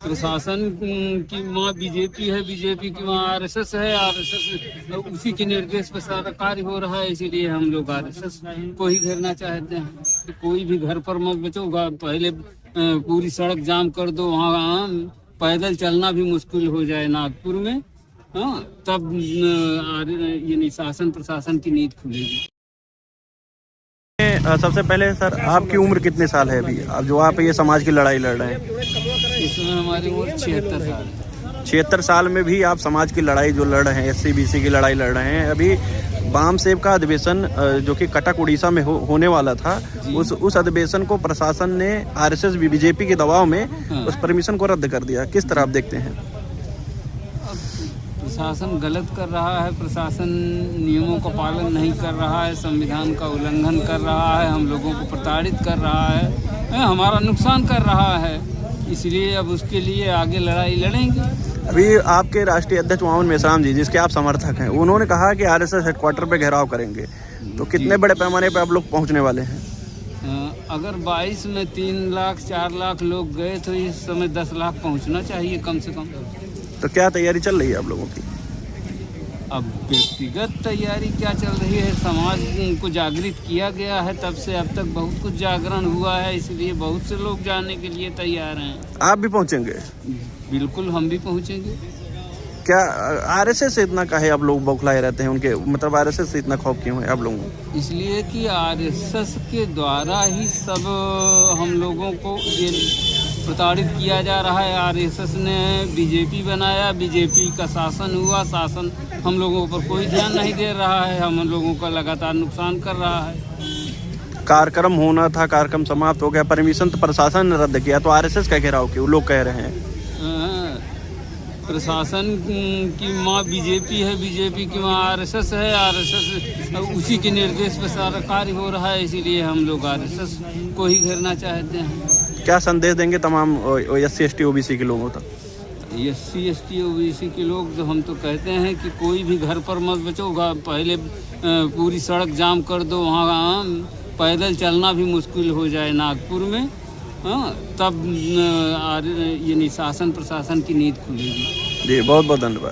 प्रशासन की वहाँ बीजेपी है, बीजेपी की वहाँ आरएसएस है, आरएसएस उसी के निर्देश पर सारा कार्य हो रहा है। इसीलिए हम लोग आरएसएस को ही घेरना चाहते हैं कि कोई भी घर पर मत बचो, पहले पूरी सड़क जाम कर दो, वहाँ पैदल चलना भी मुश्किल हो जाए नागपुर में, हाँ, तब ये शासन प्रशासन की नींद खुलेगी। सबसे पहले सर, आपकी उम्र कितने साल है अभी, अब जो आप ये समाज की लड़ाई लड़ रहे हैं? इसमें हमारी उम्र 76 साल है। 76 साल में भी आप समाज की लड़ाई जो लड़ रहे हैं, SC BC की लड़ाई लड़ रहे हैं। अभी वाम सेव का अधिवेशन जो कि कटक उड़ीसा में होने वाला था, उस अधिवेशन को प्रशासन ने RSS BJP के दबाव में उस परमिशन को रद्द कर दिया। किस तरह आप देखते हैं? प्रशासन गलत कर रहा है, प्रशासन नियमों का पालन नहीं कर रहा है, संविधान का उल्लंघन कर रहा है, हम लोगों को प्रताड़ित कर रहा है, हमारा नुकसान कर रहा है। इसलिए अब उसके लिए आगे लड़ाई लड़ेंगे। अभी आपके राष्ट्रीय अध्यक्ष मामन मेश्राम जी, जिसके आप समर्थक हैं, उन्होंने कहा कि RSS हेडक्वार्टर पे घेराव करेंगे, तो कितने बड़े पैमाने पे आप लोग पहुंचने वाले हैं? अगर 22 में 3 लाख 4 लाख लोग गए तो इस समय 10 लाख पहुंचना चाहिए कम से कम। तो क्या तैयारी चल रही है आप लोगों की? अब व्यक्तिगत तैयारी क्या चल रही है, समाज को जागृत किया गया है, तब से अब तक बहुत कुछ जागरण हुआ है, इसलिए बहुत से लोग जाने के लिए तैयार हैं। आप भी पहुंचेंगे? बिल्कुल, हम भी पहुंचेंगे। क्या RSS से इतना काहे आप लोग बौखलाए रहते हैं? उनके मतलब RSS से इतना खौफ क्यों है आप लोगों को? इसलिए कि RSS के द्वारा ही सब हम लोगों को ये प्रताड़ित किया जा रहा है। RSS ने BJP बनाया, BJP का शासन हुआ, शासन हम लोगों पर कोई ध्यान नहीं दे रहा है, हम लोगों का लगातार नुकसान कर रहा है। कार्यक्रम होना था, कार्यक्रम समाप्त हो गया, परमिशन तो प्रशासन ने रद्द किया, तो RSS का घेराव क्यों लोग कह रहे हैं? प्रशासन की वहाँ बीजेपी है, बीजेपी की वहाँ RSS है, आरएसएस उसी के निर्देश पर सारा कार्य हो रहा है। इसीलिए हम लोग RSS को ही घेरना चाहते हैं। क्या संदेश देंगे तमाम SC ST OBC के लोगों तक? SC ST OBC के लोग तो हम तो कहते हैं कि कोई भी घर पर मत बचो, पहले पूरी सड़क जाम कर दो, वहाँ पैदल चलना भी मुश्किल हो जाए नागपुर में, हाँ, तब ये शासन प्रशासन की नींद खुलेगी। जी, बहुत बहुत धन्यवाद।